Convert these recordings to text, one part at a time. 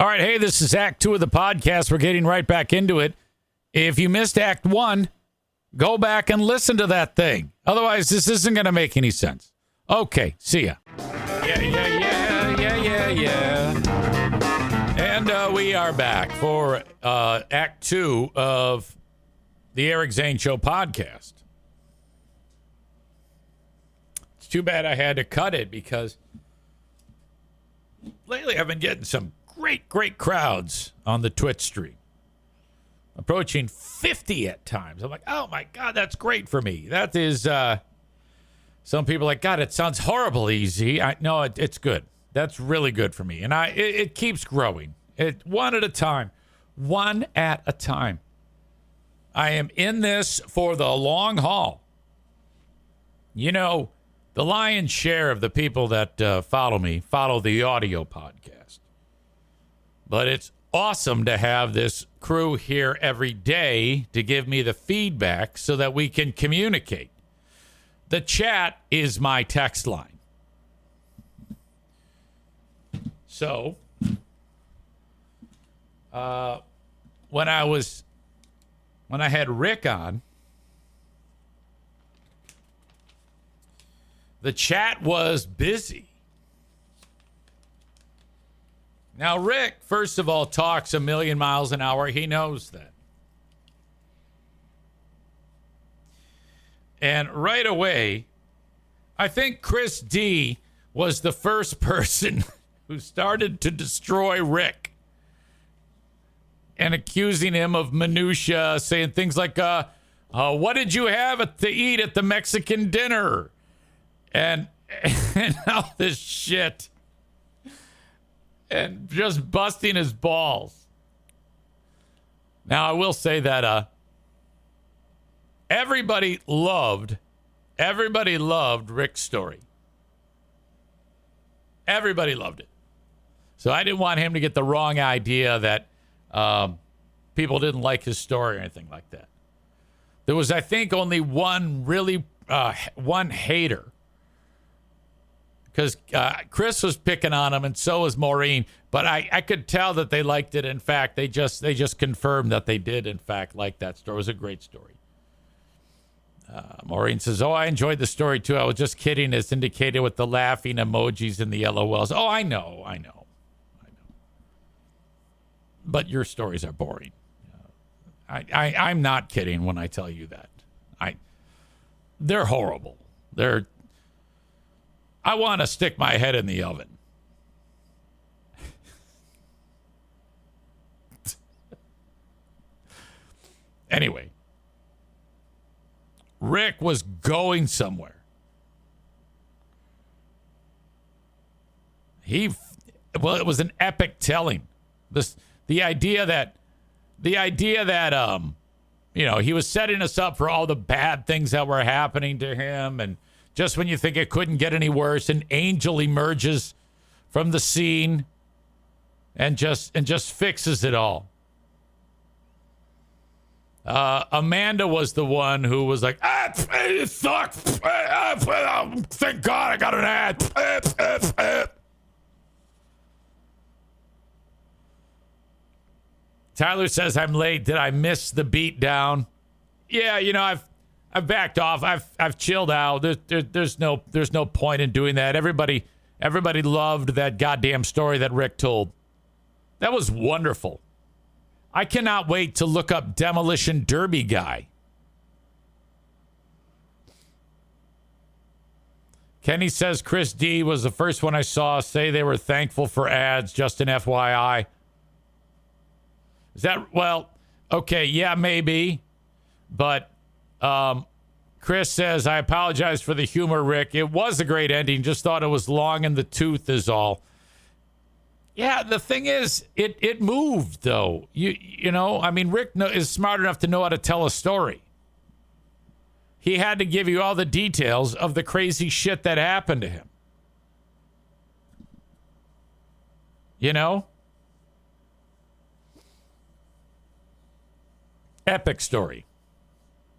All right, hey, this is Act 2 of the podcast. We're getting right back into it. If you missed Act 1, go back and listen to that thing. Otherwise, this isn't going to make any sense. Okay, see ya. Yeah. And we are back for Act 2 of the Eric Zane Show podcast. It's too bad I had to cut it because lately I've been getting some great crowds on the Twitch stream. Approaching 50 at times. I'm like, oh my God, that's great for me. That is, some people are like, God, it sounds horrible easy. No, it's good. That's really good for me. And it keeps growing. One at a time. One at a time. I am in this for the long haul. You know, the lion's share of the people that follow me follow the audio podcast. But it's awesome to have this crew here every day to give me the feedback so that we can communicate. The chat is my text line. So, when I had Rick on, the chat was busy. Now, Rick, first of all, talks a million miles an hour. He knows that. And right away, I think Chris D was the first person who started to destroy Rick and accusing him of minutia, saying things like, what did you have to eat at the Mexican dinner? And all this shit. And just busting his balls. Now, I will say that everybody loved Rick's story. Everybody loved it. So I didn't want him to get the wrong idea that people didn't like his story or anything like that. There was, I think, only one hater. Because Chris was picking on him, and so was Maureen. But I could tell that they liked it. In fact, they just confirmed that they did, in fact, like that story. It was a great story. Maureen says, I enjoyed the story, too. I was just kidding. It's indicated with the laughing emojis and the LOLs. Oh, I know. But your stories are boring. I'm not kidding when I tell you that. They're horrible. I want to stick my head in the oven. Anyway, Rick was going somewhere. It was an epic telling. The idea that he was setting us up for all the bad things that were happening to him, and just when you think it couldn't get any worse, an angel emerges from the scene and just fixes it all. Amanda was the one who was like, it sucks. Thank God I got an ad. Tyler says, I'm late. Did I miss the beat down? Yeah, I've backed off. I've chilled out. There's no point in doing that. Everybody loved that goddamn story that Rick told. That was wonderful. I cannot wait to look up Demolition Derby guy. Kenny says Chris D was the first one I saw say they were thankful for ads. Just an FYI. Is that, well, okay, yeah, maybe. But Chris says, I apologize for the humor, Rick. It was a great ending. Just thought it was long in the tooth is all. Yeah, the thing is, it moved, though. Rick is smart enough to know how to tell a story. He had to give you all the details of the crazy shit that happened to him. Epic story.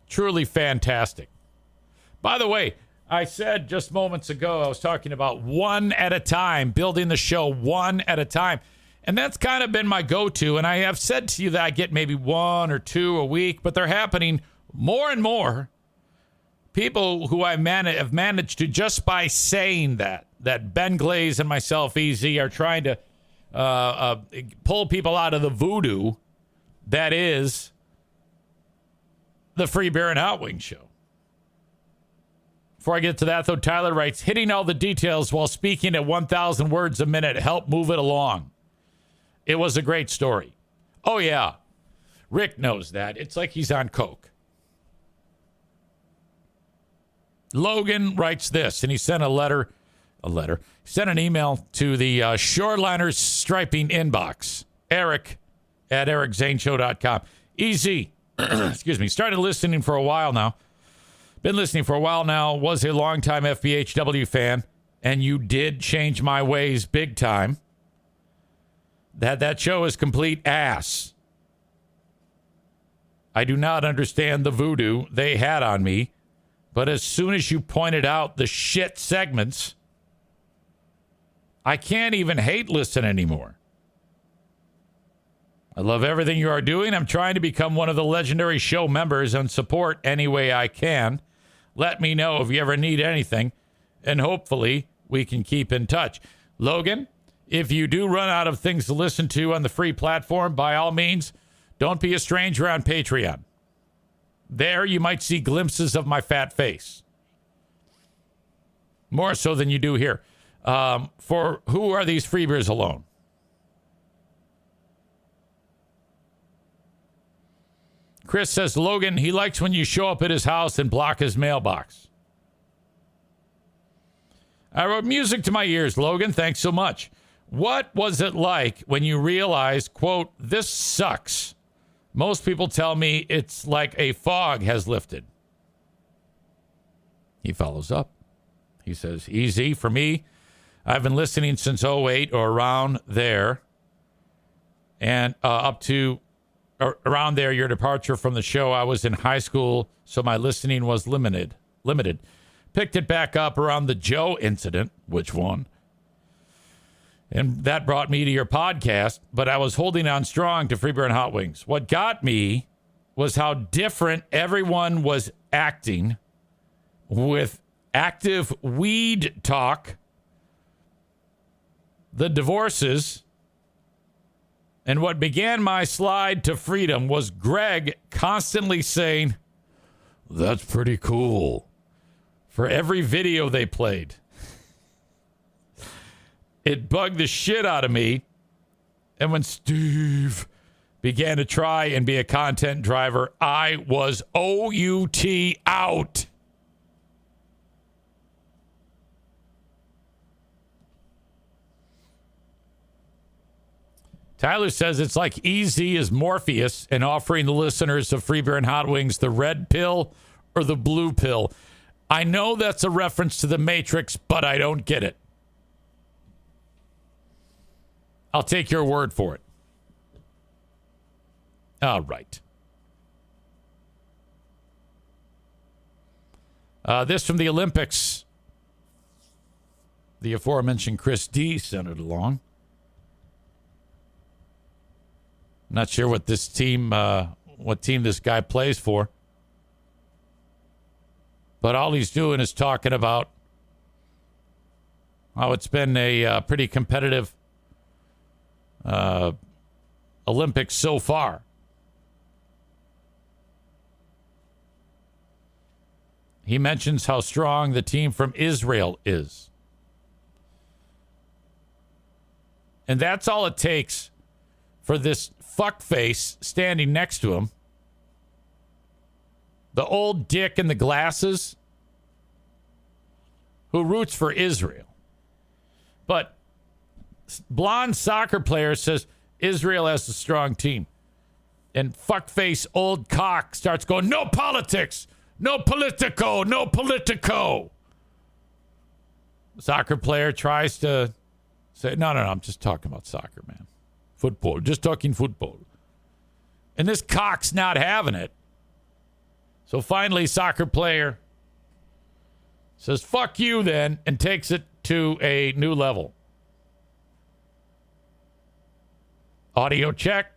Truly fantastic. By the way, I said just moments ago, I was talking about one at a time, building the show one at a time. And that's kind of been my go-to. And I have said to you that I get maybe 1 or 2 a week, but they're happening more and more. People who have managed to, just by saying that Ben Glaze and myself, EZ, are trying to pull people out of the voodoo that is the Free Beer and Hot Wings show. Before I get to that, though, Tyler writes, hitting all the details while speaking at 1,000 words a minute helped move it along. It was a great story. Oh, yeah. Rick knows that. It's like he's on coke. Logan writes this, and he sent he sent an email to the Shoreliners Striping inbox. Eric at ericzaneshow.com. Easy. Excuse me. Started listening for a while now. Been listening for a while now. Was a longtime FBHW fan, and you did change my ways big time. That show is complete ass. I do not understand the voodoo they had on me, but as soon as you pointed out the shit segments, I can't even hate listen anymore. I love everything you are doing. I'm trying to become one of the legendary show members and support any way I can. Let me know if you ever need anything, and hopefully we can keep in touch. Logan, if you do run out of things to listen to on the free platform, by all means, don't be a stranger on Patreon. There you might see glimpses of my fat face. More so than you do here. For who are these free beers alone? Chris says, Logan, he likes when you show up at his house and block his mailbox. I wrote music to my ears, Logan. Thanks so much. What was it like when you realized, quote, this sucks? Most people tell me it's like a fog has lifted. He follows up. He says, easy for me. I've been listening since '08 or around there. And up to around there, your departure from the show. I was in high school, so my listening was limited. Picked it back up around the Joe incident, which one? And that brought me to your podcast, but I was holding on strong to Free Beer and Hot Wings. What got me was how different everyone was acting with active weed talk, the divorces, and what began my slide to freedom was Greg constantly saying, that's pretty cool, for every video they played. It bugged the shit out of me. And when Steve began to try and be a content driver, I was OUT out. Tyler says it's like EZ is Morpheus and offering the listeners of Free Beer and Hot Wings the red pill or the blue pill. I know that's a reference to the Matrix, but I don't get it. I'll take your word for it. All right. This from the Olympics. The aforementioned Chris D sent it along. Not sure what this team, what team this guy plays for. But all he's doing is talking about how it's been a pretty competitive Olympics so far. He mentions how strong the team from Israel is. And that's all it takes for this fuckface standing next to him, the old dick in the glasses who roots for Israel. But blonde soccer player says Israel has a strong team. And fuckface old cock starts going, no politics, no politico, no politico. Soccer player tries to say, no, I'm just talking about soccer, man. Football, just talking football. And this cock's not having it. So finally, soccer player says, fuck you then, and takes it to a new level. Audio check.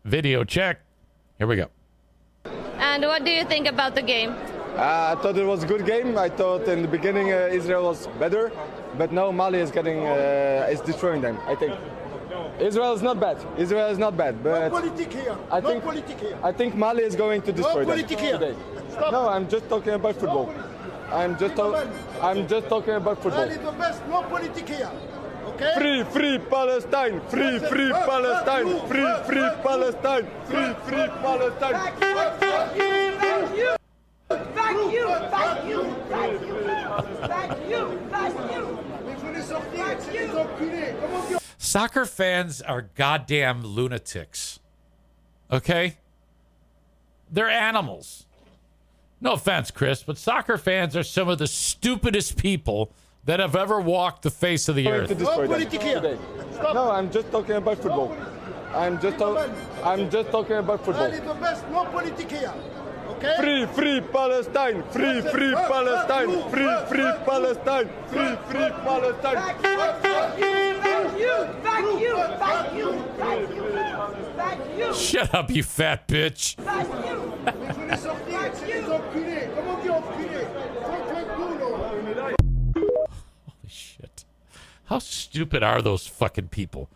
Video check. Here we go. And what do you think about the game? I thought it was a good game. I thought in the beginning Israel was better, but now Mali is is destroying them, I think. Israel is not bad. Israel is not bad, but I think Mali is going to destroy them today. No, I'm just talking about football. I'm just talking about football. Mali the best, no politic here. Okay? Free Palestine! Free Palestine! Free Palestine! Free Palestine! Thank you. Soccer fans are goddamn lunatics. Okay? They're animals. No offense, Chris, but soccer fans are some of the stupidest people that have ever walked the face of the earth. No, I'm just talking about football. I'm just talking about football. Mali the best, no politic here. Okay? Free Palestine! Free Palestine! Free Palestine! Free Palestine! Thank you. Shut up, you fat bitch. Holy shit. How stupid are those fucking people?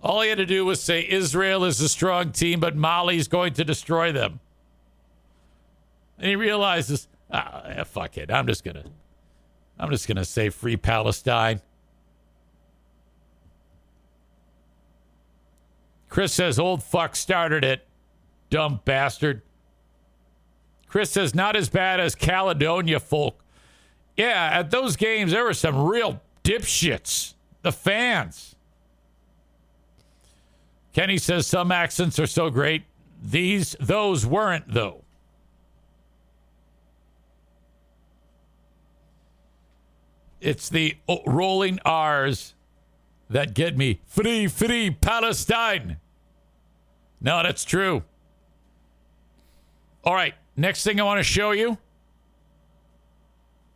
All he had to do was say Israel is a strong team, but Mali's going to destroy them. And he realizes, fuck it. I'm just gonna say free Palestine. Chris says old fuck started it. Dumb bastard. Chris says not as bad as Caledonia folk. Yeah, at those games there were some real dipshits. The fans. Kenny says some accents are so great. Those weren't, though. It's the rolling R's that get me. Free Palestine. No, that's true. All right, next thing I want to show you.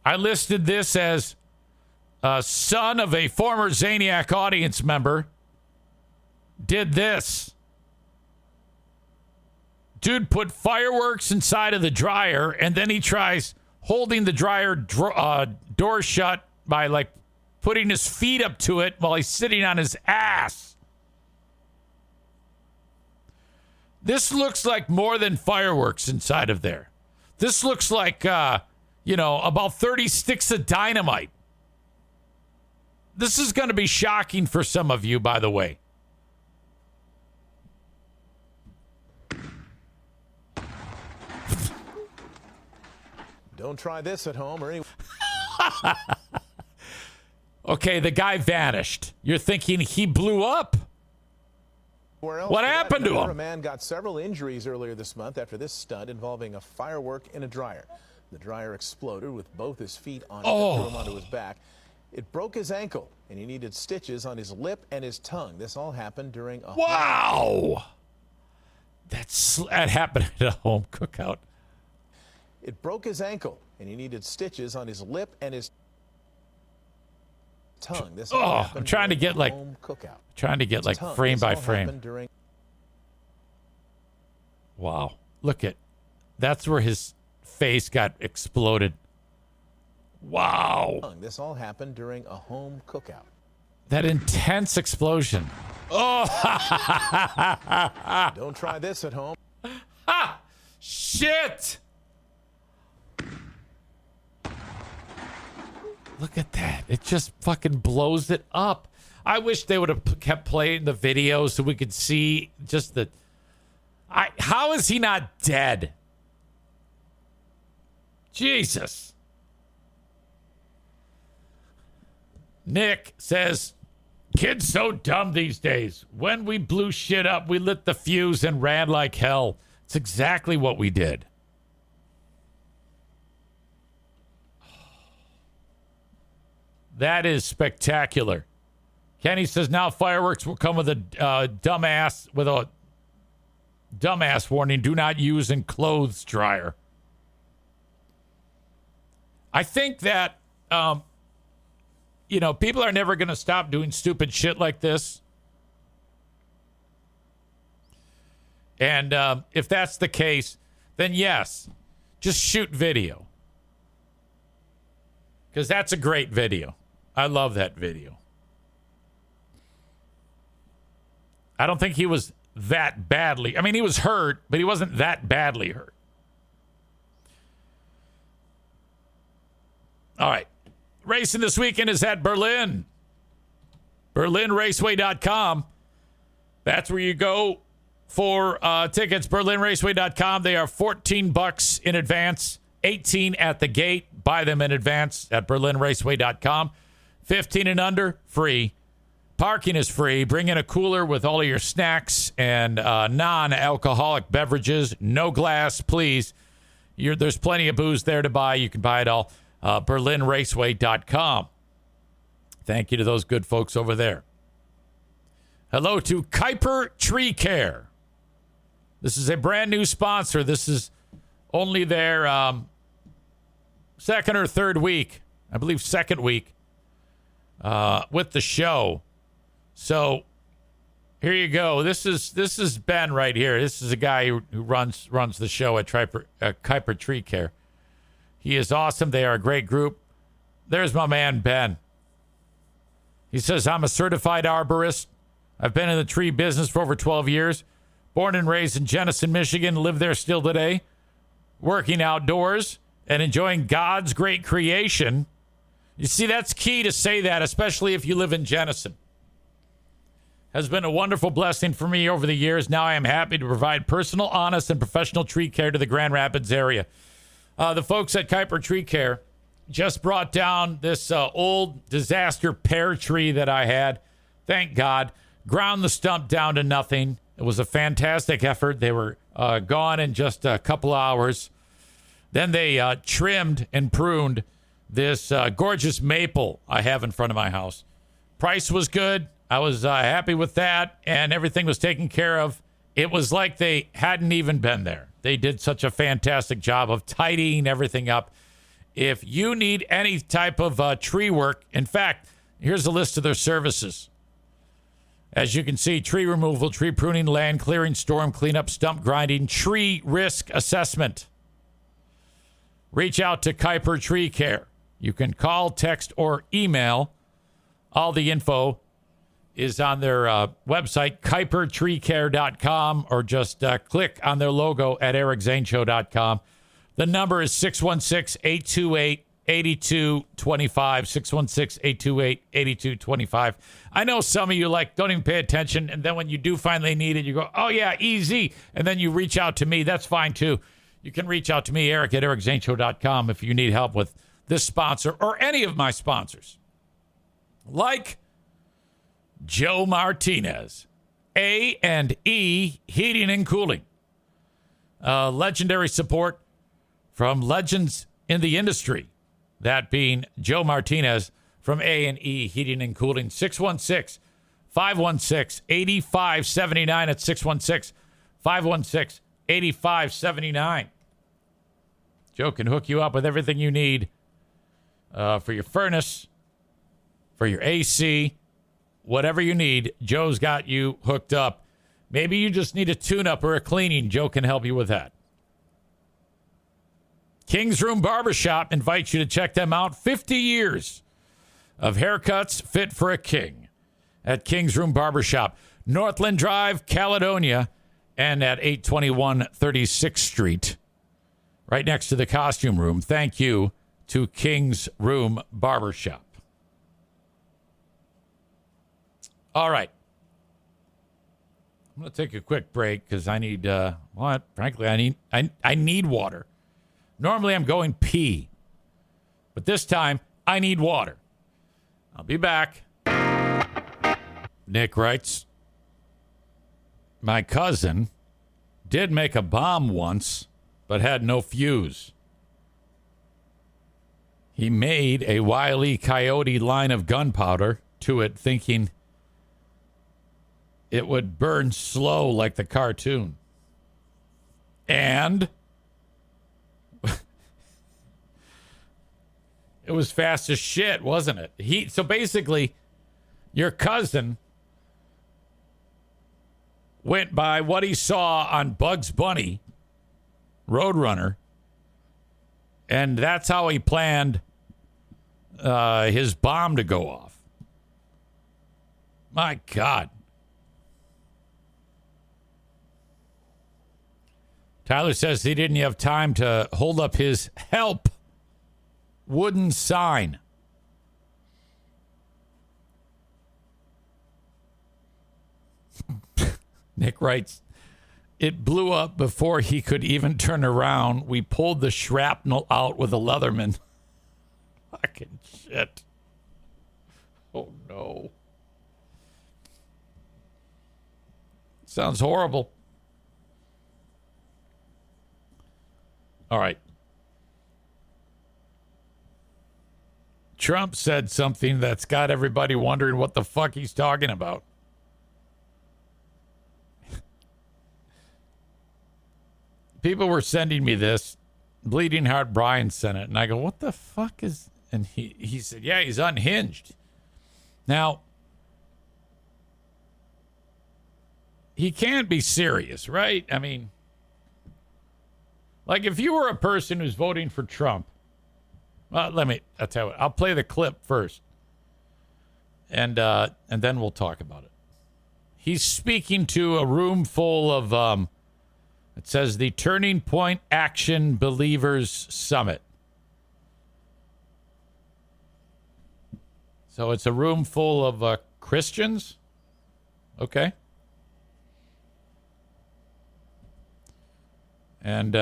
I listed this as a son of a former Zaniac audience member. Did this. Dude put fireworks inside of the dryer, and then he tries holding the dryer door shut by like putting his feet up to it while he's sitting on his ass. This looks like more than fireworks inside of there. This looks like, about 30 sticks of dynamite. This is going to be shocking for some of you, by the way. Don't try this at home or anywhere. Okay, the guy vanished. You're thinking he blew up. What happened to him? A man got several injuries earlier this month after this stunt involving a firework in a dryer. The dryer exploded with both his feet on it and threw him onto his back. It broke his ankle, and he needed stitches on his lip and his tongue. This all happened during a Wow! That happened at a home cookout. It broke his ankle, and he needed stitches on his lip and his tongue. This all happened I'm trying to during get a like home cookout. Frame by This all frame. happened during Wow. Look at that's where his face got exploded. Wow. This all happened during a home cookout. That intense explosion. Oh. Don't try this at home. Ah, shit. Look at that. It just fucking blows it up. I wish they would have kept playing the video so we could see just the... how is he not dead? Jesus. Nick says, kids so dumb these days. When we blew shit up, we lit the fuse and ran like hell. It's exactly what we did. That is spectacular. Kenny says now fireworks will come with a dumbass warning. Do not use in clothes dryer. I think that, people are never going to stop doing stupid shit like this. And if that's the case, then yes, just shoot video. Because that's a great video. I love that video. I don't think he was that badly. I mean, he was hurt, but he wasn't that badly hurt. All right. Racing this weekend is at Berlin. BerlinRaceway.com. That's where you go for tickets. BerlinRaceway.com. They are $14 in advance, $18 at the gate. Buy them in advance at BerlinRaceway.com. 15 and under, free. Parking is free. Bring in a cooler with all of your snacks and non-alcoholic beverages. No glass, please. There's plenty of booze there to buy. You can buy it all. BerlinRaceway.com. Thank you to those good folks over there. Hello to Kuiper Tree Care. This is a brand new sponsor. This is only their second or third week. I believe second week with the show. So here you go. This is Ben right here. This is a guy who runs the show at Kuiper Tree Care. He is awesome. They are a great group. There's my man, Ben. He says, I'm a certified arborist. I've been in the tree business for over 12 years. Born and raised in Jenison, Michigan. Live there still today. Working outdoors and enjoying God's great creation. You see, that's key to say that, especially if you live in Jenison. Has been a wonderful blessing for me over the years. Now I am happy to provide personal, honest, and professional tree care to the Grand Rapids area. The folks at Kuiper Tree Care just brought down this old disaster pear tree that I had. Thank God. Ground the stump down to nothing. It was a fantastic effort. They were gone in just a couple hours. Then they trimmed and pruned this gorgeous maple I have in front of my house. Price was good. I was happy with that, and everything was taken care of. It was like they hadn't even been there. They did such a fantastic job of tidying everything up. If you need any type of tree work, in fact, here's a list of their services. As you can see, tree removal, tree pruning, land clearing, storm cleanup, stump grinding, tree risk assessment. Reach out to Kuiper Tree Care. You can call, text, or email. All the info is on their website, KuiperTreeCare.com, or just click on their logo at EricZaneShow.com. The number is 616-828-8225, 616-828-8225. I know some of you don't even pay attention, and then when you do finally need it, you go, oh, yeah, easy, and then you reach out to me. That's fine, too. You can reach out to me, Eric, at EricZaneShow.com, if you need help with this sponsor or any of my sponsors. Like Joe Martinez, A&E Heating and Cooling. Legendary support from legends in the industry, that being Joe Martinez from A&E Heating and Cooling. 616-516-8579 at 616-516-8579. Joe can hook you up with everything you need for your furnace, for your AC, whatever you need. Joe's got you hooked up. Maybe you just need a tune-up or a cleaning. Joe can help you with that. King's Room Barbershop invites you to check them out. 50 years of haircuts fit for a king at King's Room Barbershop. Northland Drive, Caledonia, and at 821 36th Street, right next to the costume room. Thank you to King's Room Barbershop. All right. I'm going to take a quick break because I need, frankly, I need water. Normally I'm going pee, but this time I need water. I'll be back. Nick writes, my cousin did make a bomb once, but had no fuse. He made a Wile E. Coyote line of gunpowder to it, thinking it would burn slow like the cartoon. And it was fast as shit, wasn't it? So basically, your cousin went by what he saw on Bugs Bunny, Roadrunner, and that's how he planned his bomb to go off. My God. Tyler says he didn't have time to hold up his help wooden sign. Nick writes, it blew up before he could even turn around. We pulled the shrapnel out with a Leatherman. Fucking shit. Oh, no. Sounds horrible. All right. Trump said something that's got everybody wondering what the fuck he's talking about. People were sending me this. Bleeding Heart Brian sent it. And I go, what the fuck is... And he said, yeah, he's unhinged. Now, he can't be serious, right? I mean, like if you were a person who's voting for Trump, I'll tell you what, I'll play the clip first. And then we'll talk about it. He's speaking to a room full of, it says the Turning Point Action Believers Summit. So it's a room full of Christians. Okay. And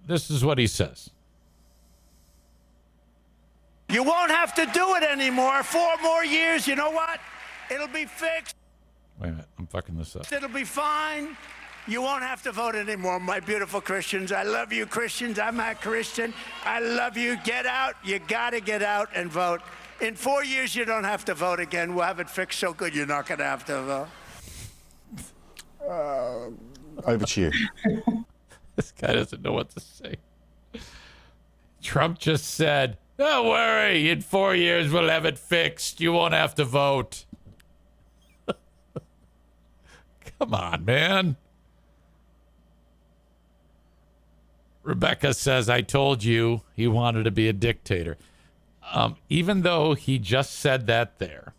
this is what he says. You won't have to do it anymore. 4 more years, you know what? It'll be fixed. Wait a minute, I'm fucking this up. It'll be fine. You won't have to vote anymore, my beautiful Christians. I love you, Christians. I'm a Christian. I love you. Get out. You got to get out and vote. In 4 years, you don't have to vote again. We'll have it fixed so good you're not going to have to vote. Over to you. This guy doesn't know what to say. Trump just said, don't worry, in 4 years we'll have it fixed. You won't have to vote. Come on, man. Rebecca says, I told you he wanted to be a dictator. Even though he just said that there,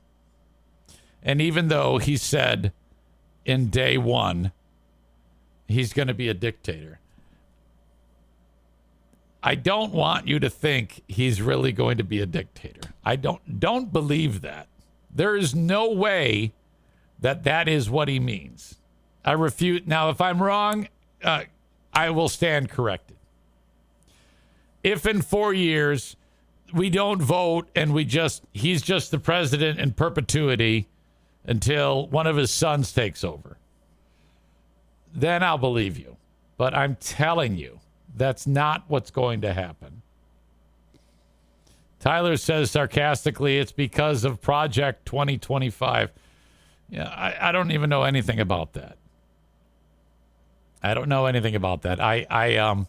and even though he said in day one he's going to be a dictator, I don't want you to think he's really going to be a dictator. I don't believe that. There is no way that is what he means. I refute. Now, if I'm wrong, I will stand corrected. If in 4 years we don't vote and he's just the president in perpetuity until one of his sons takes over, then I'll believe you. But I'm telling you, that's not what's going to happen. Tyler says sarcastically, it's because of Project 2025. Yeah, I don't even know anything about that. I don't know anything about that.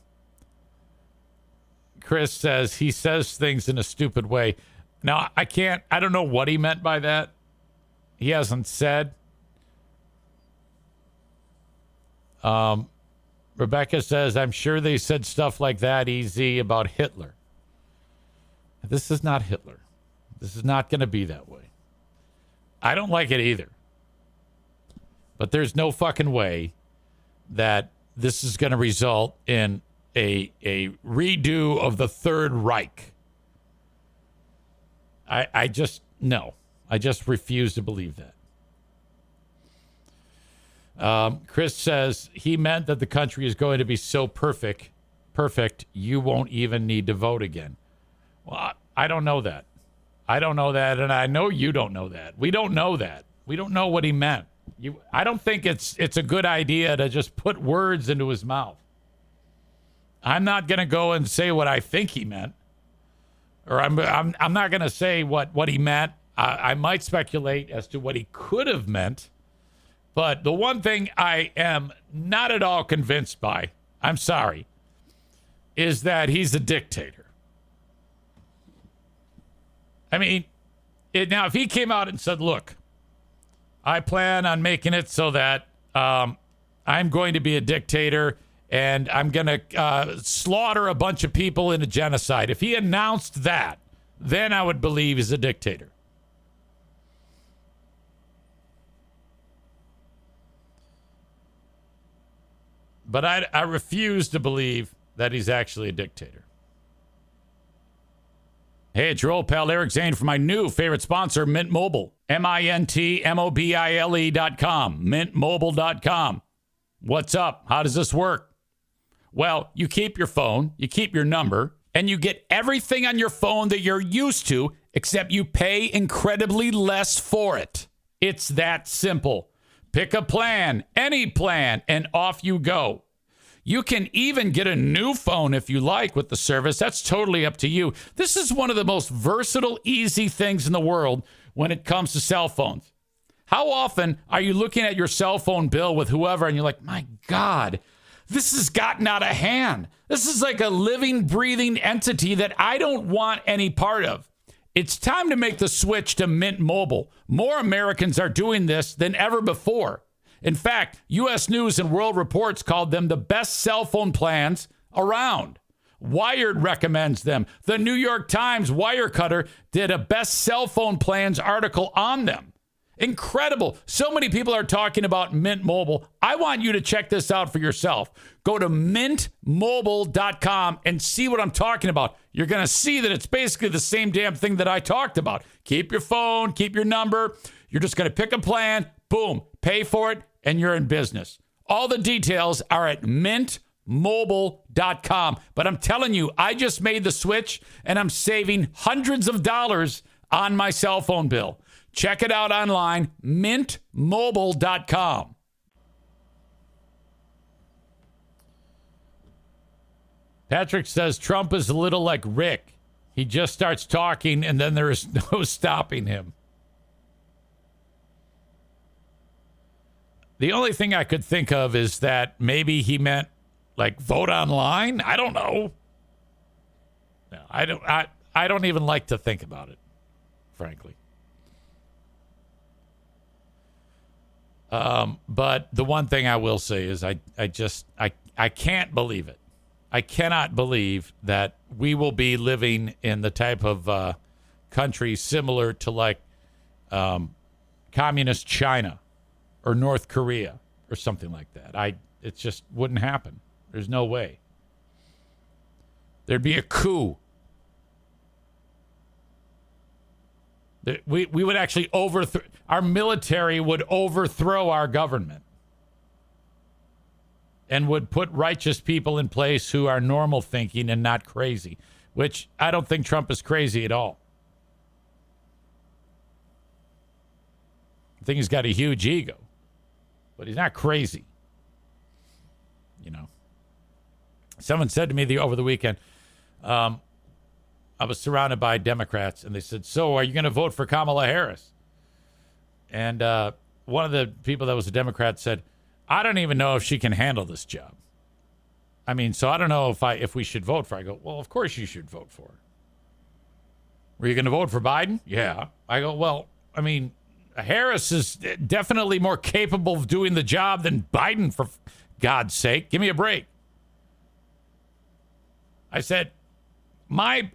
Chris says he says things in a stupid way. Now, I don't know what he meant by that. He hasn't said. Rebecca says, I'm sure they said stuff like that, EZ, about Hitler. This is not Hitler. This is not going to be that way. I don't like it either. But there's no fucking way that this is going to result in a redo of the Third Reich. I just refuse to believe that. Chris says he meant that the country is going to be so perfect, you won't even need to vote again. Well, I don't know that. I don't know that, and I know you don't know that. We don't know that. We don't know what he meant. I don't think it's a good idea to just put words into his mouth. I'm not going to go and say what I think he meant, or I'm not going to say what he meant. I might speculate as to what he could have meant, but the one thing I am not at all convinced by, I'm sorry, is that he's a dictator. I mean, now if he came out and said, look, I plan on making it so that I'm going to be a dictator and I'm going to slaughter a bunch of people in a genocide. If he announced that, then I would believe he's a dictator. But I refuse to believe that he's actually a dictator. Hey, it's your old pal Eric Zane from my new favorite sponsor, Mint Mobile. MintMobile.com. MintMobile.com. What's up? How does this work? Well, you keep your phone, you keep your number, and you get everything on your phone that you're used to, except you pay incredibly less for it. It's that simple. Pick a plan, any plan, and off you go. You can even get a new phone if you like with the service. That's totally up to you. This is one of the most versatile, easy things in the world when it comes to cell phones. How often are you looking at your cell phone bill with whoever and you're like, my God, this has gotten out of hand. This is like a living, breathing entity that I don't want any part of. It's time to make the switch to Mint Mobile. More Americans are doing this than ever before. In fact, U.S. News and World Reports called them the best cell phone plans around. Wired recommends them. The New York Times Wirecutter did a best cell phone plans article on them. Incredible. So many people are talking about Mint Mobile. I want you to check this out for yourself. Go to mintmobile.com and see what I'm talking about. You're going to see that it's basically the same damn thing that I talked about. Keep your phone, keep your number. You're just going to pick a plan, boom, pay for it, and you're in business. All the details are at mintmobile.com. But I'm telling you, I just made the switch, and I'm saving hundreds of dollars on my cell phone bill. Check it out online, mintmobile.com. Patrick says Trump is a little like Rick. He just starts talking, and then there is no stopping him. The only thing I could think of is that maybe he meant like vote online. I don't know. No, I don't even like to think about it, frankly. But the one thing I will say is I can't believe it. I cannot believe that we will be living in the type of country similar to like communist China or North Korea or something like that. It just wouldn't happen. There's no way. There'd be a coup. We would actually overthrow, our military would overthrow our government and would put righteous people in place who are normal thinking and not crazy, which I don't think Trump is crazy at all. I think he's got a huge ego, but he's not crazy. You know, someone said to me over the weekend, I was surrounded by Democrats, and they said, so are you going to vote for Kamala Harris? And one of the people that was a Democrat said, I don't even know if she can handle this job. I mean, so I don't know if we should vote for her. I go, well, of course you should vote for her. Were you going to vote for Biden? Yeah. I go, well, I mean, Harris is definitely more capable of doing the job than Biden, for God's sake. Give me a break. I said, my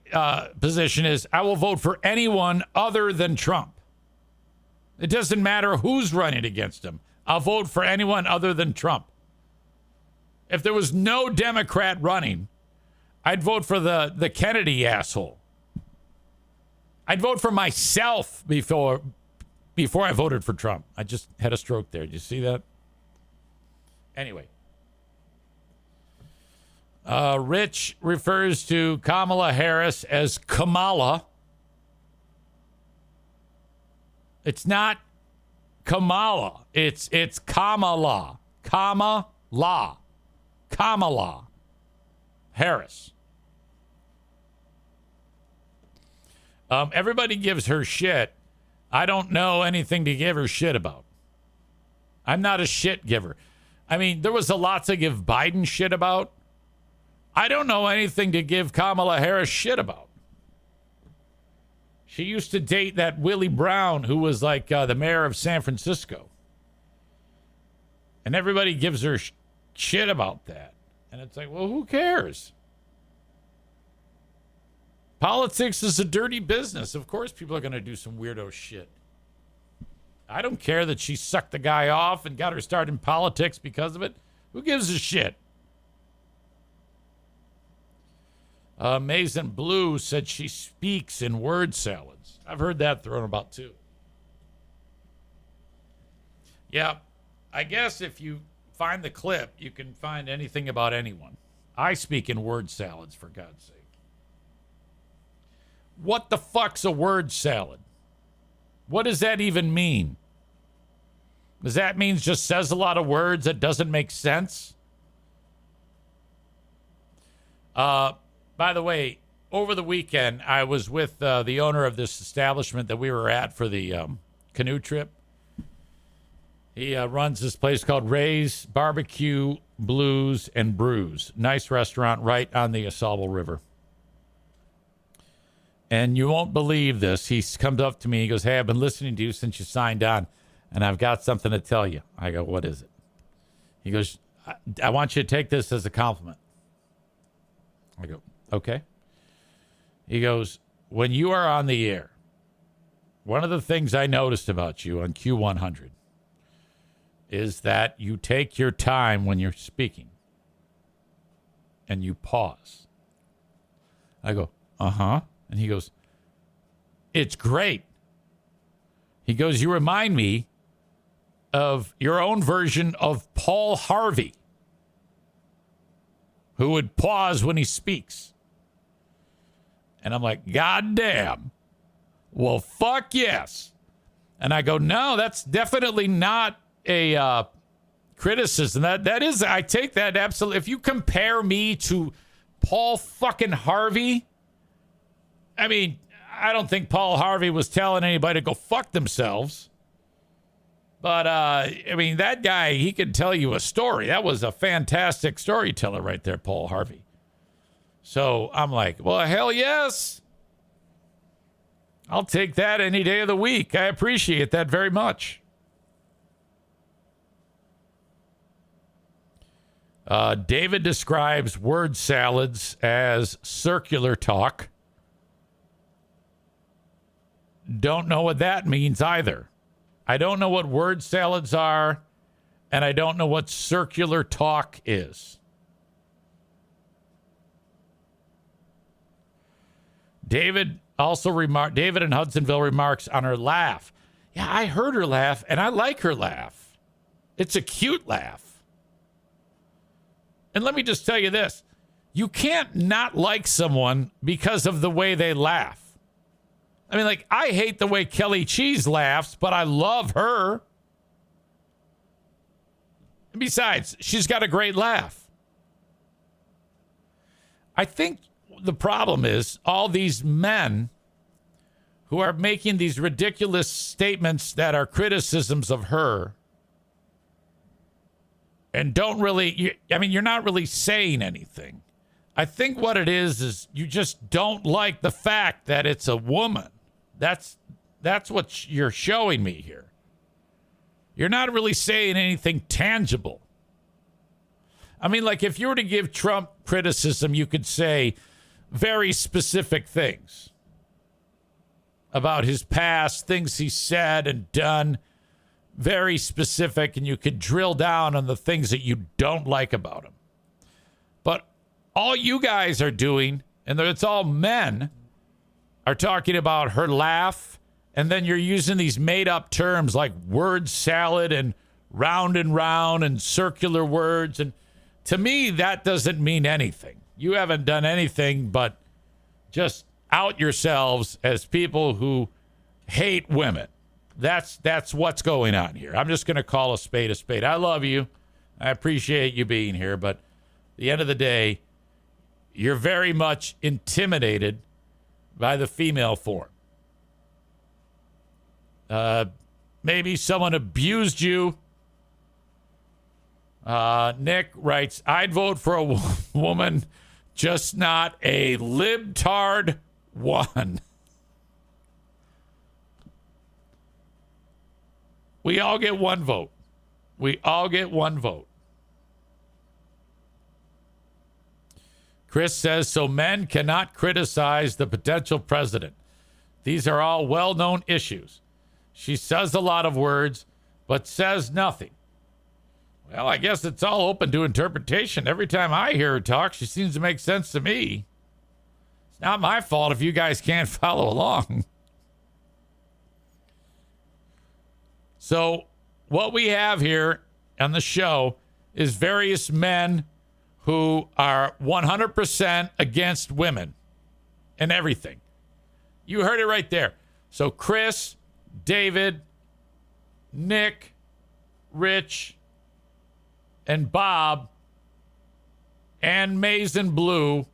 position is I will vote for anyone other than Trump. It doesn't matter who's running against him. I'll vote for anyone other than Trump. If there was no Democrat running, I'd vote for the Kennedy asshole. I'd vote for myself before I voted for Trump. I just had a stroke there. Did you see that? Anyway. Rich refers to Kamala Harris as Kamala. It's not Kamala. It's Kamala. Kamala Harris. Everybody gives her shit. I don't know anything to give her shit about. I'm not a shit giver. I mean, there was a lot to give Biden shit about. I don't know anything to give Kamala Harris shit about. She used to date that Willie Brown, who was like the mayor of San Francisco. And And everybody gives her shit about that. And it's like, well, who cares? Politics is a dirty business. Of course people are going to do some weirdo shit. I don't care that she sucked the guy off and got her started in politics because of it. Who gives a shit? Mason Blue said she speaks in word salads. I've heard that thrown about too. Yeah, I guess if you find the clip, you can find anything about anyone. I speak in word salads, for God's sake. What the fuck's a word salad? What does that even mean? Does that mean just says a lot of words that doesn't make sense? By the way, over the weekend, I was with the owner of this establishment that we were at for the canoe trip. He runs this place called Ray's Barbecue, Blues, and Brews. Nice restaurant right on the Asable River. And you won't believe this. He comes up to me. He goes, hey, I've been listening to you since you signed on, and I've got something to tell you. I go, what is it? He goes, I want you to take this as a compliment. I go, okay. He goes, when you are on the air, one of the things I noticed about you on Q100 is that you take your time when you're speaking and you pause. I go, uh-huh. And he goes, it's great. He goes, you remind me of your own version of Paul Harvey, who would pause when he speaks. And I'm like, God damn. Well, fuck yes. And I go, no, that's definitely not a criticism. That is, I take that absolutely. If you compare me to Paul fucking Harvey, I mean, I don't think Paul Harvey was telling anybody to go fuck themselves. But, I mean, that guy, he could tell you a story. That was a fantastic storyteller right there, Paul Harvey. So I'm like, well, hell yes. I'll take that any day of the week. I appreciate that very much. David describes word salads as circular talk. Don't know what that means either. I don't know what word salads are, and I don't know what circular talk is. David in Hudsonville remarks on her laugh. Yeah, I heard her laugh, and I like her laugh. It's a cute laugh. And let me just tell you this. You can't not like someone because of the way they laugh. I mean, like, I hate the way Kelly Cheese laughs, but I love her. And besides, she's got a great laugh. I think the problem is all these men who are making these ridiculous statements that are criticisms of her and don't really, you're not really saying anything. I think what it is you just don't like the fact that it's a woman. That's what you're showing me here. You're not really saying anything tangible. I mean, like, if you were to give Trump criticism, you could say very specific things about his past, things he said and done, very specific, and you could drill down on the things that you don't like about him. But all you guys are doing, and it's all men, are talking about her laugh, and then you're using these made-up terms like word salad and round and circular words. And to me, that doesn't mean anything. You haven't done anything but just out yourselves as people who hate women. That's what's going on here. I'm just going to call a spade a spade. I love you. I appreciate you being here. But at the end of the day, you're very much intimidated by the female form. Maybe someone abused you. Nick writes, I'd vote for a woman, just not a libtard one. We all get one vote. We all get one vote. Chris says, so men cannot criticize the potential president. These are all well-known issues. She says a lot of words, but says nothing. Well, I guess it's all open to interpretation. Every time I hear her talk, she seems to make sense to me. It's not my fault if you guys can't follow along. So what we have here on the show is various men who are 100% against women and everything. You heard it right there. So Chris, David, Nick, Rich, and Bob, and Mason Blue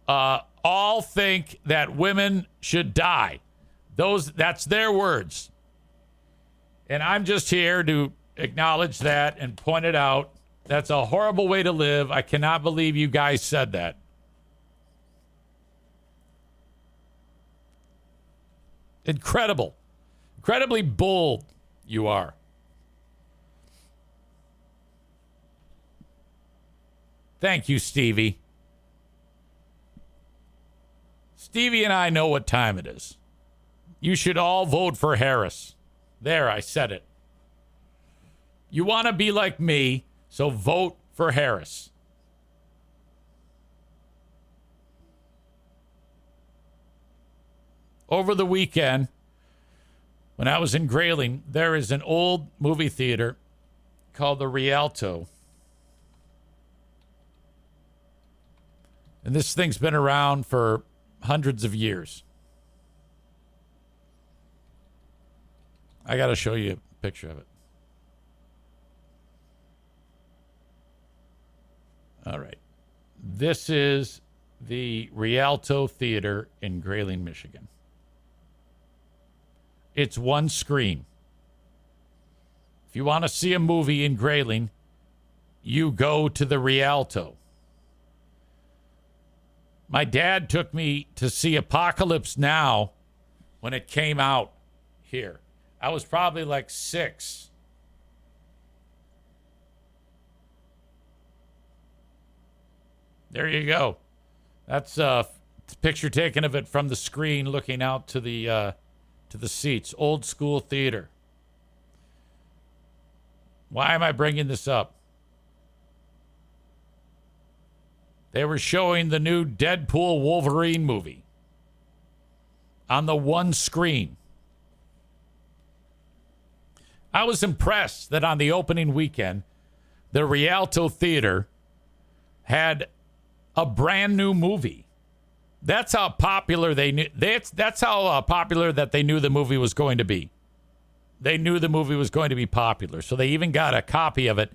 all think that women should die. That's their words. And I'm just here to acknowledge that and point it out. That's a horrible way to live. I cannot believe you guys said that. Incredible. Incredibly bold you are. Thank you, Stevie. Stevie and I know what time it is. You should all vote for Harris. There, I said it. You want to be like me, so vote for Harris. Over the weekend, when I was in Grayling, there is an old movie theater called the Rialto. And this thing's been around for hundreds of years. I got to show you a picture of it. All right. This is the Rialto Theater in Grayling, Michigan. It's one screen. If you want to see a movie in Grayling, you go to the Rialto. My dad took me to see Apocalypse Now when it came out here. I was probably like 6. There you go. That's a picture taken of it from the screen looking out to the seats. Old school theater. Why am I bringing this up? They were showing the new Deadpool Wolverine movie on the one screen. I was impressed that on the opening weekend, the Rialto Theater had a brand new movie. That's how popular they knew. That's how popular that they knew the movie was going to be. They knew the movie was going to be popular, so they even got a copy of it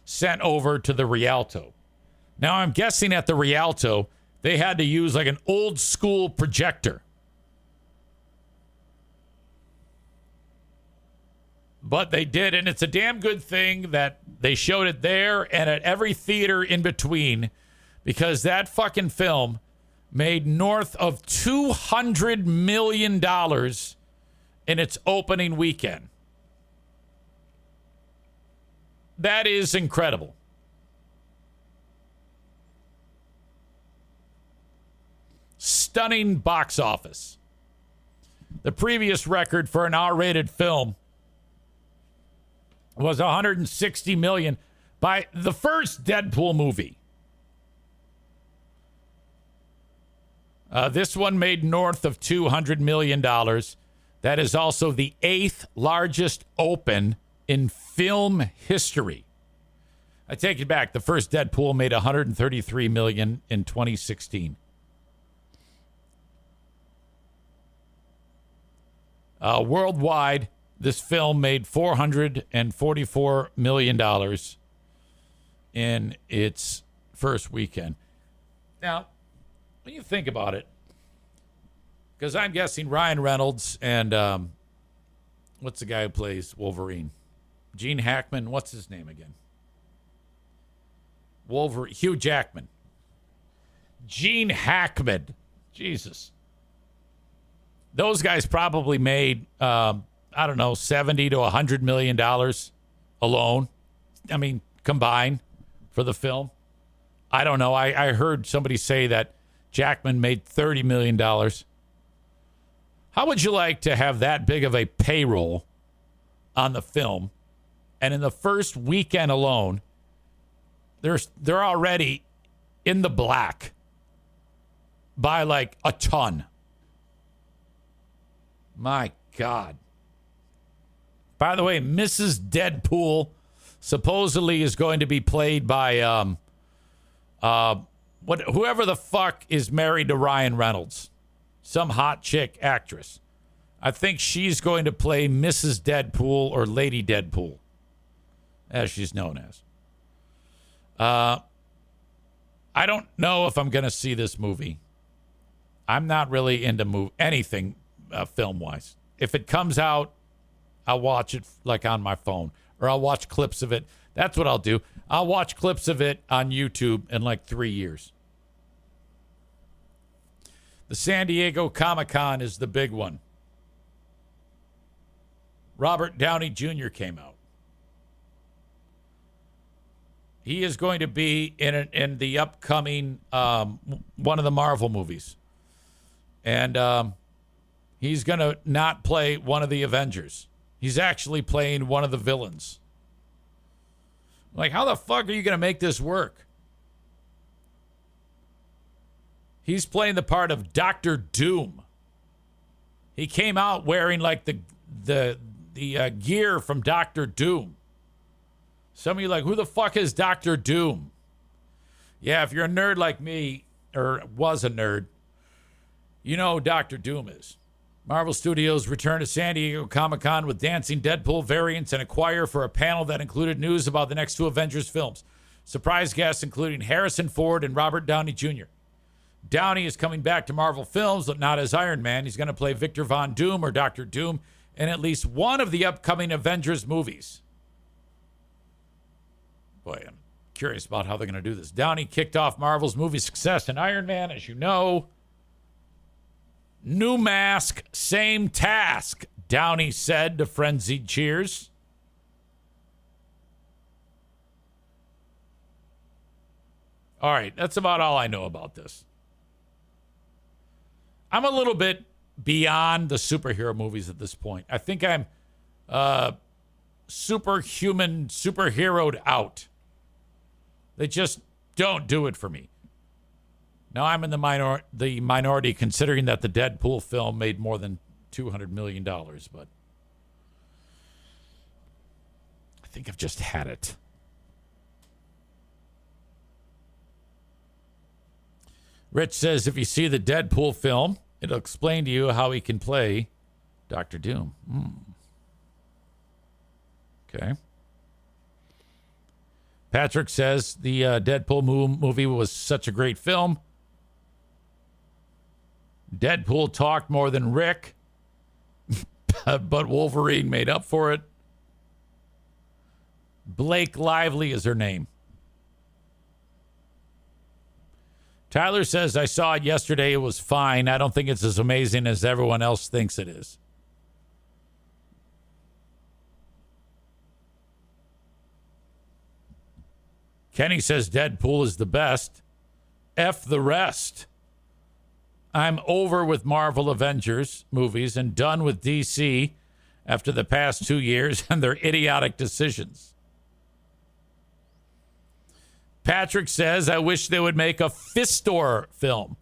sent over to the Rialto. Now I'm guessing at the Rialto they had to use like an old school projector. But they did, and it's a damn good thing that they showed it there and at every theater in between, because that fucking film made north of $200 million in its opening weekend. That is incredible. Stunning box office. The previous record for an R-rated film was $160 million by the first Deadpool movie. This one made north of $200 million. That is also the 8th largest open in film history. I take it back. The first Deadpool made $133 million in 2016. Worldwide, this film made $444 million in its first weekend. Now, when you think about it, because I'm guessing Ryan Reynolds and what's the guy who plays Wolverine? Gene Hackman. What's his name again? Wolverine. Hugh Jackman. Gene Hackman. Jesus. Those guys probably made, I don't know, $70 to $100 million alone. I mean, combined for the film. I don't know. I heard somebody say that Jackman made $30 million. How would you like to have that big of a payroll on the film, and in the first weekend alone, they're already in the black by like a ton? My God. By the way, Mrs. Deadpool supposedly is going to be played by whoever the fuck is married to Ryan Reynolds. Some hot chick actress. I think she's going to play Mrs. Deadpool or Lady Deadpool, as she's known as. I don't know if I'm going to see this movie. I'm not really into anything film-wise. If it comes out, I'll watch it like on my phone, or I'll watch clips of it. That's what I'll do. I'll watch clips of it on YouTube in like 3 years. The San Diego Comic-Con is the big one. Robert Downey Jr. came out. He is going to be in the upcoming one of the Marvel movies. And he's going to not play one of the Avengers. He's actually playing one of the villains. Like, how the fuck are you going to make this work? He's playing the part of Dr. Doom. He came out wearing like the gear from Dr. Doom. Some of you are like, who the fuck is Dr. Doom? Yeah, if you're a nerd like me, or was a nerd, you know who Dr. Doom is. Marvel Studios returned to San Diego Comic-Con with dancing Deadpool variants and a choir for a panel that included news about the next two Avengers films. Surprise guests including Harrison Ford and Robert Downey Jr. Downey is coming back to Marvel films, but not as Iron Man. He's going to play Victor Von Doom or Dr. Doom in at least one of the upcoming Avengers movies. Boy, I'm curious about how they're going to do this. Downey kicked off Marvel's movie success in Iron Man, as you know. New mask, same task, Downey said to frenzied cheers. All right, that's about all I know about this. I'm a little bit beyond the superhero movies at this point. I think I'm superheroed out. They just don't do it for me. Now I'm in the minority, considering that the Deadpool film made more than $200 million, but I think I've just had it. Rich says, if you see the Deadpool film, it'll explain to you how he can play Dr. Doom. Okay. Patrick says the Deadpool movie was such a great film. Deadpool talked more than Rick, but Wolverine made up for it. Blake Lively is her name. Tyler says, I saw it yesterday. It was fine. I don't think it's as amazing as everyone else thinks it is. Kenny says Deadpool is the best. F the rest. I'm over with Marvel Avengers movies and done with DC after the past 2 years and their idiotic decisions. Patrick says, I wish they would make a Fistor film.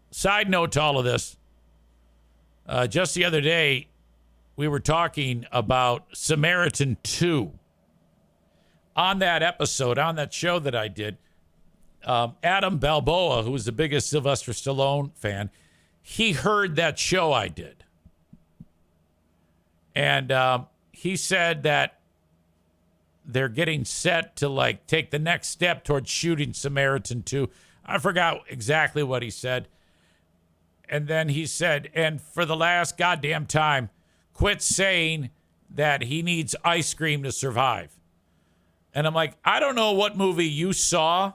Side note to all of this. Just the other day, we were talking about Samaritan 2. On that episode, on that show that I did, Adam Balboa, who was the biggest Sylvester Stallone fan, he heard that show I did. And he said that they're getting set to like take the next step towards shooting Samaritan 2. I forgot exactly what he said. And then he said, and for the last goddamn time, quit saying that he needs ice cream to survive. And I'm like, I don't know what movie you saw,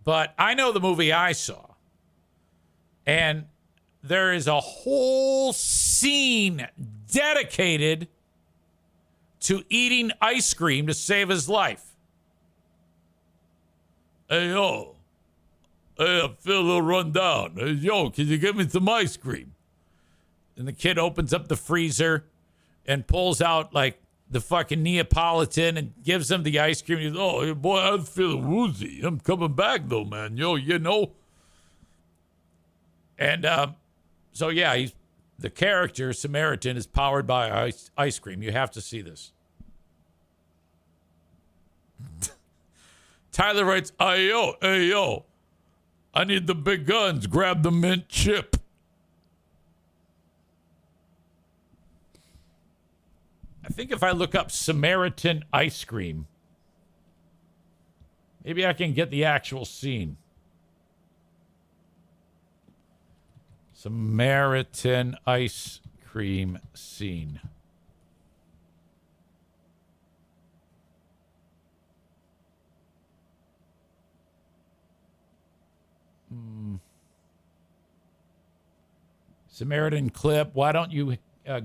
but I know the movie I saw. And there is a whole scene dedicated to eating ice cream to save his life. Hey, yo. Hey, I feel a little run down. Hey, yo, can you give me some ice cream? And the kid opens up the freezer and pulls out, like, the fucking Neapolitan and gives him the ice cream. He's, oh, boy, I'm feeling woozy. I'm coming back, though, man. Yo, you know. And so, yeah, the character, Samaritan, is powered by ice cream. You have to see this. Tyler writes, hey, yo, I need the big guns. Grab the mint chip. I think if I look up Samaritan ice cream, maybe I can get the actual scene. Samaritan ice cream scene. Samaritan clip. Why don't you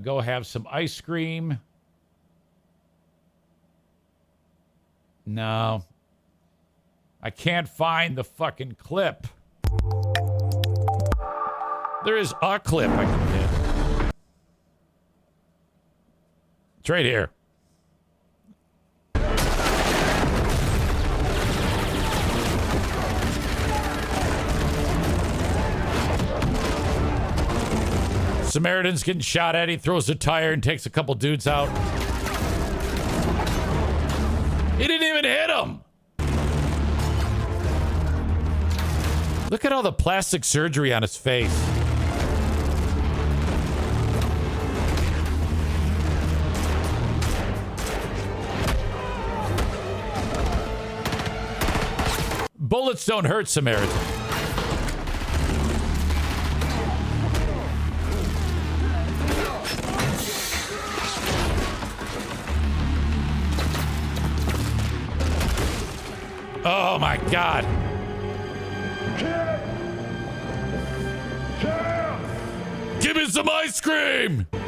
go have some ice cream? No. I can't find the fucking clip. There is a clip I can get. It's right here. Samaritan's getting shot at. He throws a tire and takes a couple dudes out. He didn't even hit him. Look at all the plastic surgery on his face. Bullets don't hurt Samaritan. Oh my God. Give me some ice cream. All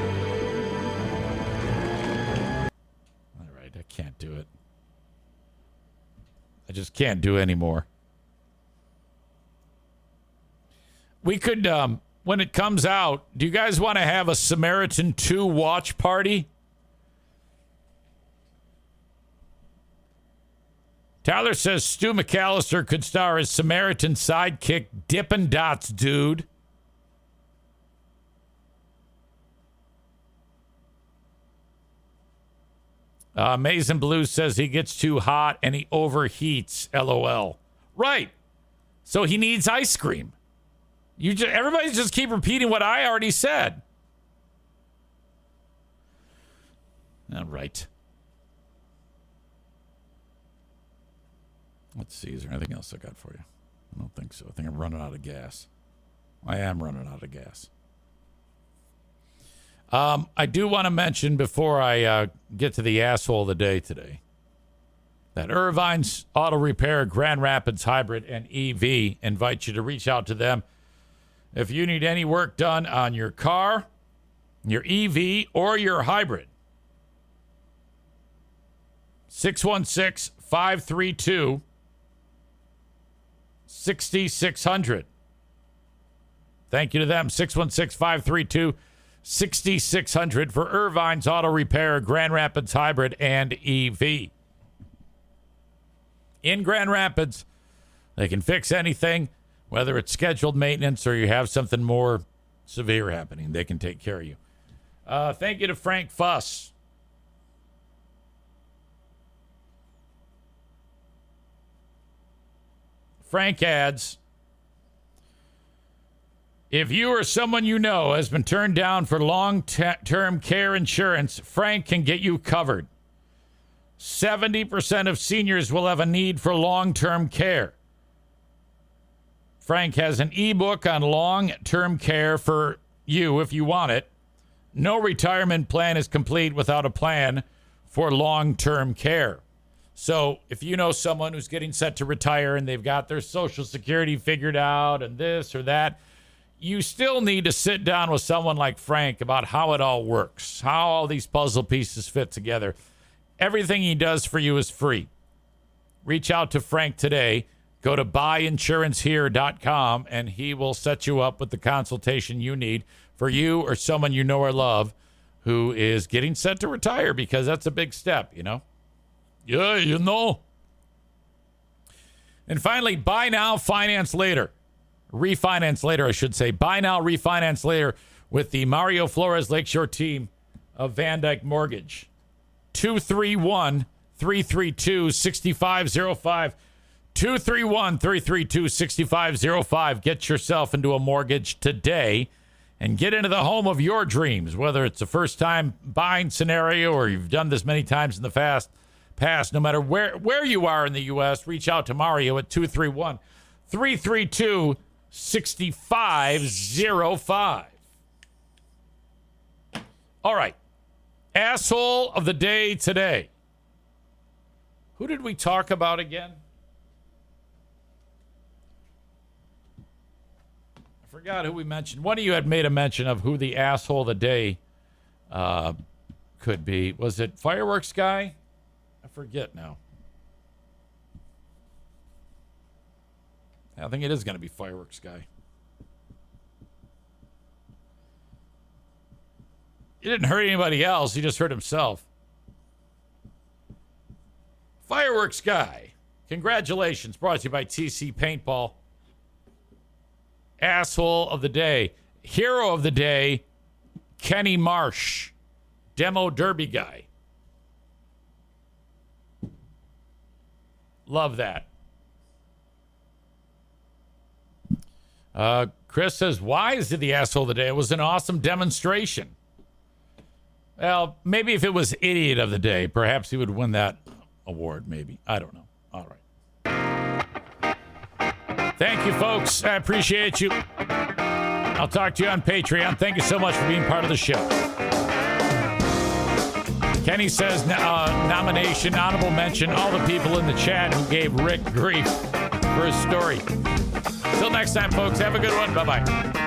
right, I can't do it. I just can't do anymore. We could, when it comes out, do you guys want to have a Samaritan 2 watch party? Tyler says Stu McAllister could star as Samaritan sidekick Dippin' Dots dude. Mason Blue says he gets too hot and he overheats. LOL. Right. So he needs ice cream. Everybody just keep repeating what I already said. All right. Let's see. Is there anything else I got for you? I don't think so. I think I'm running out of gas. I am running out of gas. I do want to mention before I get to the asshole of the day today that Irvine's Auto Repair, Grand Rapids Hybrid, and EV invite you to reach out to them if you need any work done on your car, your EV, or your hybrid. 616-532-6600. Thank you to them. 616-532-6600 for Irvine's Auto Repair, Grand Rapids Hybrid, and EV. In Grand Rapids, they can fix anything, whether it's scheduled maintenance or you have something more severe happening. They can take care of you. Thank you to Frank Fuss. Frank adds, if you or someone you know has been turned down for long-term care insurance, Frank can get you covered. 70% of seniors will have a need for long-term care. Frank has an ebook on long-term care for you if you want it. No retirement plan is complete without a plan for long-term care. So if you know someone who's getting set to retire and they've got their Social Security figured out and this or that, you still need to sit down with someone like Frank about how it all works, how all these puzzle pieces fit together. Everything he does for you is free. Reach out to Frank today. Go to buyinsurancehere.com, and he will set you up with the consultation you need for you or someone you know or love who is getting set to retire, because that's a big step, you know? Yeah, you know. And finally, buy now, finance later. Refinance later, I should say. Buy now, refinance later with the Mario Flores Lakeshore team of Van Dyke Mortgage. 231-332-6505. 231-332-6505. Get yourself into a mortgage today and get into the home of your dreams, whether it's a first-time buying scenario or you've done this many times in the past. No matter where you are in the U.S., reach out to Mario at 231-332-6505. All right. Asshole of the day today. Who did we talk about again? I forgot who we mentioned. One of you had made a mention of who the asshole of the day could be. Was it Fireworks Guy? I forget now. I think it is going to be Fireworks Guy. He didn't hurt anybody else. He just hurt himself. Fireworks Guy. Congratulations. Brought to you by TC Paintball. Asshole of the day. Hero of the day, Kenny Marsh. Demo Derby Guy. Love that. Chris says, why is it the asshole of the day? It was an awesome demonstration. Well, maybe if it was idiot of the day, perhaps he would win that award, maybe. I don't know. All right. Thank you, folks. I appreciate you. I'll talk to you on Patreon. Thank you so much for being part of the show. Kenny says nomination, honorable mention, all the people in the chat who gave Rick grief for his story. Till next time, folks. Have a good one. Bye-bye.